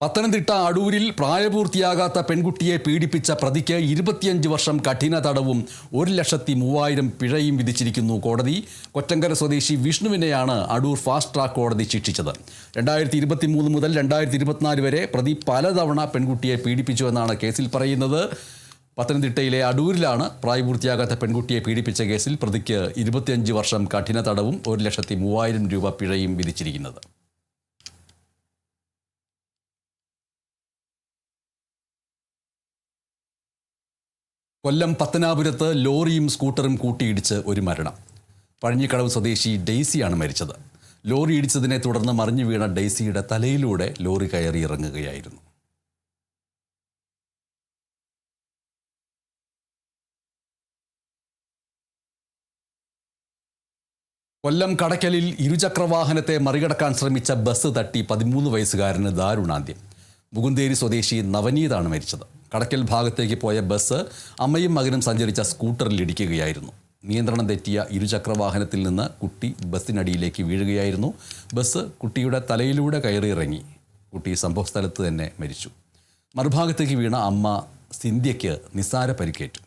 പത്തനംതിട്ട അടൂരിൽ പ്രായപൂർത്തിയാകാത്ത പെൺകുട്ടിയെ പീഡിപ്പിച്ച പ്രതിക്ക് 25 വർഷം കഠിന തടവും 1,03,000 പിഴയും വിധിച്ചിരിക്കുന്നു കോടതി. കൊറ്റങ്കര സ്വദേശി വിഷ്ണുവിനെയാണ് അടൂർ ഫാസ്റ്റ് ട്രാക്ക് കോടതി ശിക്ഷിച്ചത്. 2023 മുതൽ 2024 വരെ പ്രതി പലതവണ പെൺകുട്ടിയെ പീഡിപ്പിച്ചുവെന്നാണ് കേസിൽ പറയുന്നത്. പത്തനംതിട്ടയിലെ അടൂരിലാണ് പ്രായപൂർത്തിയാകാത്ത പെൺകുട്ടിയെ പീഡിപ്പിച്ച കേസിൽ പ്രതിക്ക് 25 വർഷം കഠിന തടവും 1,03,000 രൂപ പിഴയും വിധിച്ചിരിക്കുന്നത്. കൊല്ലം പത്തനാപുരത്ത് ലോറിയും സ്കൂട്ടറും കൂട്ടിയിടിച്ച് ഒരു മരണം. പഴഞ്ഞിക്കടവ് സ്വദേശി ഡെയ്സിയാണ് മരിച്ചത്. ലോറി ഇടിച്ചതിനെ തുടർന്ന് മറിഞ്ഞു വീണ ഡെയ്സിയുടെ തലയിലൂടെ ലോറി കയറി ഇറങ്ങുകയായിരുന്നു. കൊല്ലം കടയ്ക്കലിൽ ഇരുചക്രവാഹനത്തെ മറികടക്കാൻ ശ്രമിച്ച ബസ് തട്ടി 13 വയസ്സുകാരന് ദാരുണാന്ത്യം. മുകുന്ദേരി സ്വദേശി നവനീതാണ് മരിച്ചത്. കടയ്ക്കൽ ഭാഗത്തേക്ക് പോയ ബസ് അമ്മയും മകനും സഞ്ചരിച്ച സ്കൂട്ടറിൽ ഇടിക്കുകയായിരുന്നു. നിയന്ത്രണം തെറ്റിയ ഇരുചക്രവാഹനത്തിൽ നിന്ന് കുട്ടി ബസ്സിനടിയിലേക്ക് വീഴുകയായിരുന്നു. ബസ് കുട്ടിയുടെ തലയിലൂടെ കയറിയിറങ്ങി. കുട്ടി സംഭവസ്ഥലത്ത് തന്നെ മരിച്ചു. മറുഭാഗത്തേക്ക് വീണ അമ്മ സിന്ധ്യയ്ക്ക് നിസ്സാര പരിക്കേറ്റു.